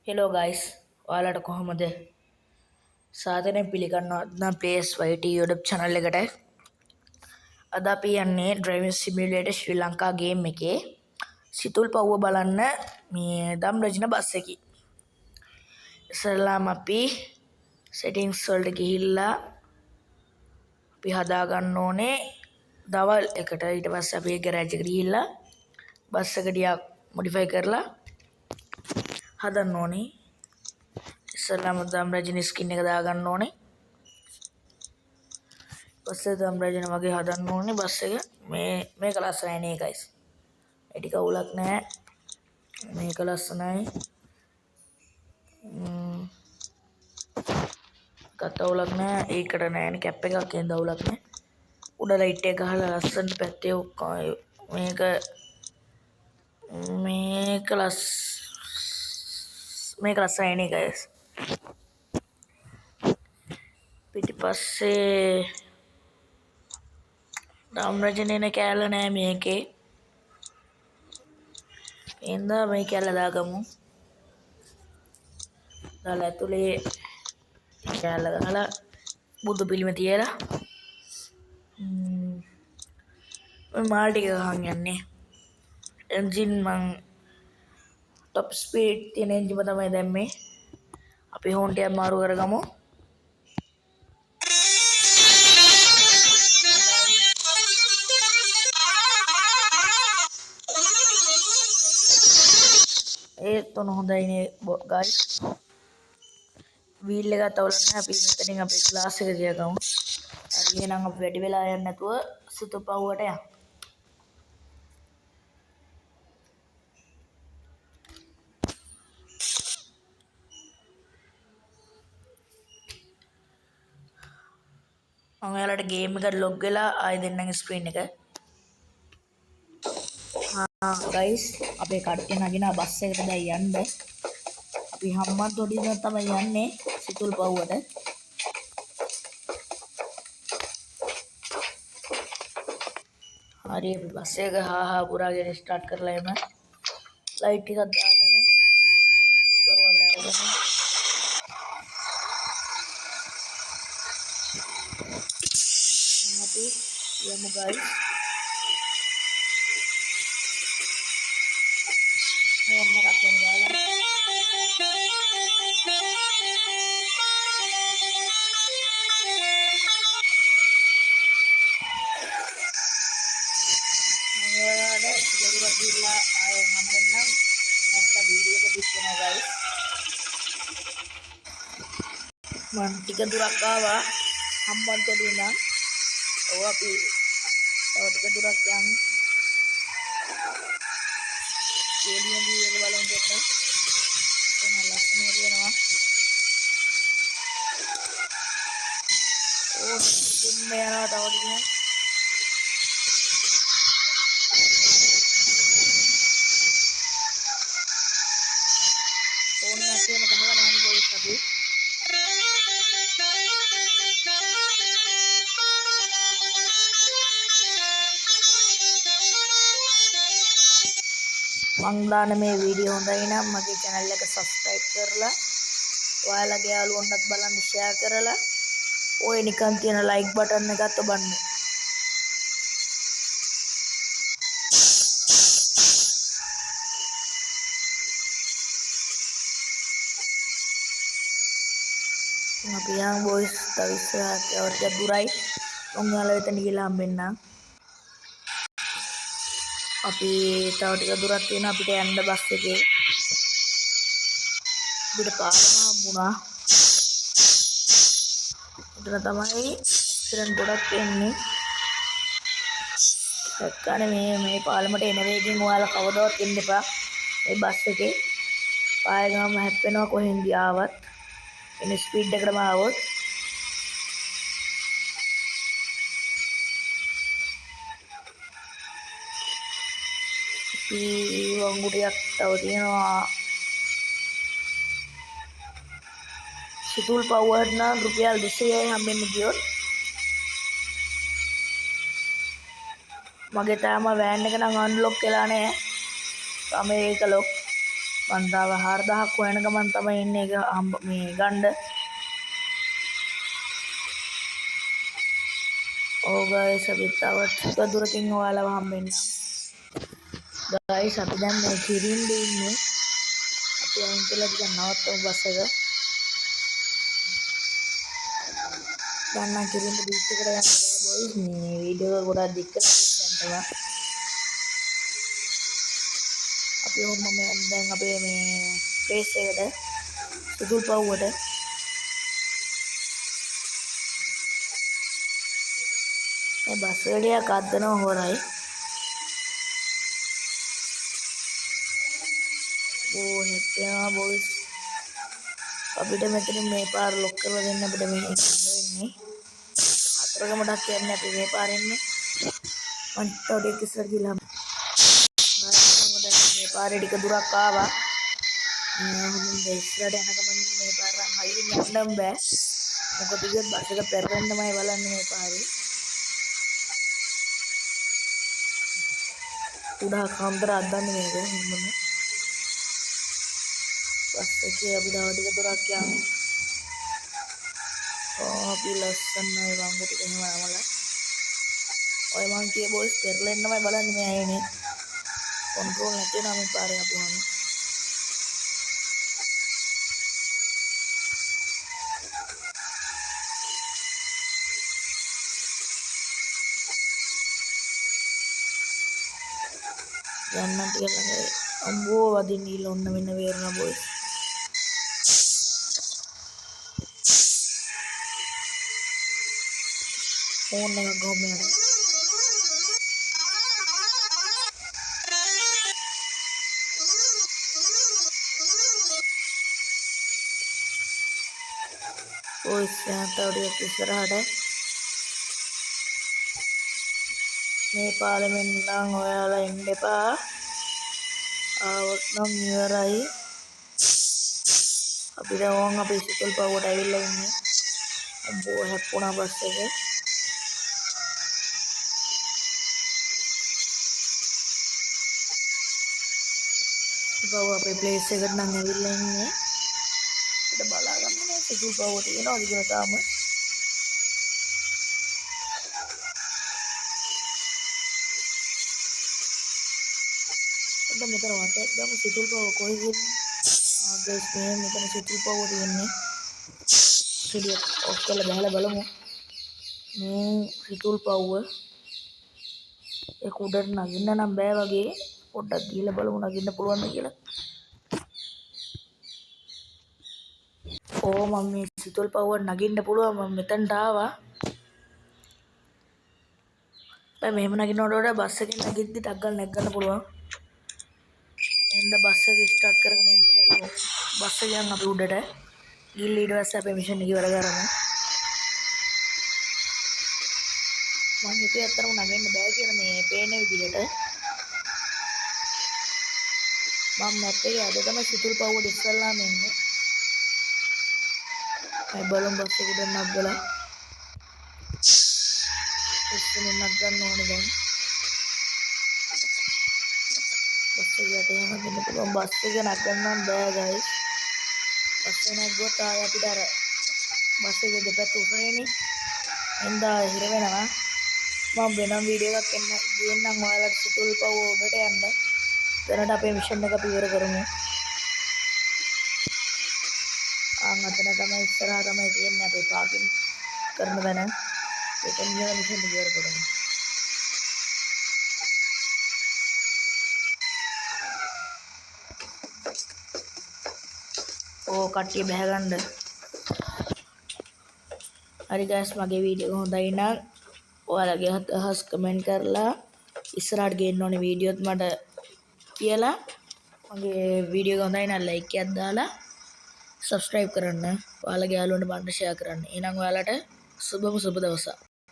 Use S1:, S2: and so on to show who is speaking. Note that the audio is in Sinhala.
S1: හෙලෝ ගයිස් ඔයාලට කොහොමද සාධනය පිළිගන්නවා PS5 YouTube channel එකට අද අපි යන්නේ Driving Simulator ශ්‍රී ලංකා ගේම් එකේ සිතුල් පව්ව බලන්න මේ දම් රජින බස් එකේ ඉස්සෙල්ලාම අපි settings වලට ගිහිල්ලා අපි හදා ගන්න ඕනේ දවල් එකට ඊට පස්සේ අපි garage එකට ගිහිල්ලා බස් එක ටිකක් modify කරලා හදන්න ඕනේ ඉස්සෙල්ලාම දම් රජින ස්කින් එක දාගන්න ඕනේ පස්සේ දම් රජින වගේ හදන්න ඕනේ බස් එක මේක ලස්සනයි නේ ගයිස් ඒ ටික අවුලක් නැහැ මේක ලස්සනයි කත අවුලක් නැහැ ඒකට නෑනේ කැප් එකක් කියන අවුලක් නැහැ උඩ ලයිට් එක ගහලා ලස්සනට පැත්තේ මේක ලස්සනයි නේ ගයිස් පිටිපස්සේ දම් රජින කෑල්ල නෑ මේකේ එහෙනම් මේ කෑල්ල දාගමු දාලා ඇතුලේ කෑල්ල ගහලා බුදු පිළිම තියලා මාල් ටික ගහන් යන්නේ එන්ජින් මං টপ ස්පීඩ් තියෙන එන්ජිම තමයි දැම්මේ අපි හෝන් ටික මාරු කරගමු ඒත් උන හොඳයි නේ ගයිස් වීල් එක තවලන්න අපි මෙතනින් අපේ ක්ලාස් එක තියගමු හරි එහෙනම් අපි වැඩි වෙලා යන්නේ නැතුව සිතුල් පව්වට යමු මම ඔයාලට ගේම් එකට ලොග් වෙලා ආයෙ දෙන්නම් ස්ක්‍රීන් එක ගයිස් අපේ කට්ටිය නගිනා බස් එකට දැන් යන්න අපි හම්බන්තොටින් තමයි යන්නේ සිතුල් පව්වට හරි අපි බස් එක හා පුරාගෙන ස්ටාර්ට් කරලා එමු ලයිට් ටිකක් දාගෙන දොරවල් අරගෙන අපි යමු ගයිස් හොම් එකක් යන ගාලා මම ටික දුරක් ආවා හම්බන්තොටින් ඉඳන් ඔව් අපි තව ටික දුරක් යමු එළියෙන් වීඩියෝ එක බලමු දෙන්න එතන ලස්සනම තියෙනවා ඕ තුම්ම යනවා තව ටිකක් ෆෝන් එකක් තියෙන ගහගෙන යන්න පොලිස් අපි මං දාන මේ වීඩියෝ හොඳයි නම් මගේ channel එක subscribe කරලා ඔයාලගේ යාළුවන්ටත් බලන්න share කරලා ඔය නිකන් තියෙන like button එකත් ඔබන්න අපි යන් boys තව ඉස්සරහට ටිකක් දුරයි ඔයාලා එතන ගිහලා හම්බෙන්නම් අපි තව ටික දුරක් තියෙනවා අපිට යන්න බස් එකේ අපිට පාරම හම්බුණා එතන තමයි ඇක්සිඩන්ට් ගොඩක් වෙන්නේ දැක්කනේ මේ පාලමට එන වේගෙන් ඔයාලා කවදාවත් එන්න එපා මේ බස් එකේ පාය ගාම හැප්පෙනවා කොහෙන් ගියාවත් එන ස්පීඩ් එකටම ආවොත් වංගුටියක් තව තියෙනවා සිතුල් පව්වට නම් රුපියල් 200යි හම්බෙන්නේ ගියොත් මගේ තාම වෑන් එක නම් අන්ලොක් වෙලා නැහැ. තමයි ඒක ලොක්. මන් තාම 4000ක් හොයන ගමන් තමයි ඉන්නේ මේ ගන්න. ඔව් ගයිස් අපි තවත් ටික දුරකින් ඔයාලව හම්බෙන්නම්. ගයිස් අපි දැන් මේ කිරින්ද ඉන්නේ. අපි අයින් කළා ටිකක් නවත්තමු බස් එක. දැන් නම් කිරින්ද බීච් එකට යන්න බෑ බොයිස්. මේ වීඩියෝ එක ගොඩක් දික් කරලා දැන්ටම අපි දැන් අපේ මේ ප්ලේස් එකට සුදුල් පව්වට මේ බස් වලියක් අද්දනවා හොරයි. ඕ හෙප්පෙනවා බොයිස්. අපිට මෙතන මේ පාර ලොක් කරලා දෙන්න අපිට මේ වෙන්නේ. අතරගමඩක් යන්නේ අපි මේ පාරෙන් ඉන්නේ. මං තව ඉස්සරහ ගිහලා මේ පාරේ ටික දුරක් ආවා. හොඳින් ඉස්සරහට යන ගමන් මේ පාර හයියෙන් යන්න බෑ. මොකද ඉතින් බස් එක පෙරලෙන්නමයි බලන්නේ මේ පාරේ. උඩා කාන්දර අද්දන්නේ මේක හැමෝම. බස් එකේ අපි තව ටික දුරක් යමු. අපි ලස්සනයි වංගු ටික එහෙම යමලා. ඔය මං කියේ බොයිස් පෙරලෙන්නමයි බලන්නේ මේ අයනේ. කන්ට්‍රෝල් නැති වෙනා මේ පාරේ අපුවම. යන්න ටික ළඟ අම්බෝ වදින්න ගිහලා ඔන්න මෙන්න වේරුණා බොයිස්. ෆෝන් එකක් ගහම යනවා. බොයිස් යන්න තව ටිකක් ඉස්සරහට. මේ පාලෙන් නම් ඔයාලා එන්න එපා. ආවොත් නම් ඉවරයි. අපි දැන් අපි සුතුල් පව්වට ඇවිල්ලා ඉන්නේ. අම්බෝ හැප්පුණා බස් එක. පව් අපේ ප්ලේස් එකට නම් ඇවිල්ලා ඉන්නේ. අපිට බලා ගන්න නෑ සුතුල් පව්ව තියෙනවද කියලා තාම. ඔන්න මෙතන වටයක් ගමු සුතුල් පව්ව කොහෙද ඉන්නේ? ගයිස් මේ මෙතන සුතුල් පව්ව තියෙන්නේ. සිලිය ඔෆ් කරලා බහලා බලමු. මේ සුතුල් පව්ව ඒක උඩට නගින්න නම් බෑ වගේ. පොඩ්ඩක් ගිහලා බලමු නගින්න පුළුවන්ද කියලා. ඕ මම මේ සුතුල් පව්ව නගින්න පුළුවන්. මම මෙතනට ආවා. බෑ මෙහෙම නගිනවට වඩා බස් එකෙන් නගිද්දි ටක් ගාලා නැග්ගන්න පුළුවන්. එහෙනම් බස් එක ස්ටාර්ට් කරගෙන ඉන්න බලමු. බස් එක යන් අපි උඩට ගිහින් ඊට පස්සේ අපේ මිෂන් එක ඉවර කරමු. මම හිතුවේ අත්‍තරම නගින්න බෑ කියලා මේ පේන විදිහට. මම මැප් එකේ අද තමයි සුතුල් පව්වට ඉස්සල්ලාම එන්නේ. අය බලමු බස් එකට නගලා. ඉස්සෙල්ලා නගන්න ඕනේ දැන්. බස් එකට යන්න දෙන්න පුළුවන්. බස් එක නගන්න බෑ ගයිස්. බස් එක නැග්ගොත් ආයෙ අපිට අර බස් එකේ දෙපැත්ත උසයිනේ. එන්දා හිර වෙනවා. මම වෙනම වීඩියෝ එකක් ගේන්නම් ඔයාලට සුතුල් පව්ව උඩට යන්න. දැනට අපේ මිෂන් එක අපි ඉවර කරමු. අතන තමයි ඉස්සරහා තමයි තියෙන්නේ අපේ පාකින් කරන තැන. එතන ගිහලා මිෂන් එක ඉවර කරමු. ඕ කට්ටිය බහගන්න. හරි ගයිස් මගේ වීඩියෝ එක හොඳයි නම් ඔයාලගේ අදහස් කමෙන්ට් කරලා ඉස්සරහට ගේන්න ඕනේ වීඩියෝත් මට කියලා. මගේ වීඩියෝ එක හොඳයි නම් ලයික් එකක් දාලා subscribe කරන්න. ඔයාලගේ යාළුවන්ට බණ්ඩ ෂෙයා කරන්න. එහෙනම් ඔයාලට සුබම සුබ දවසක්.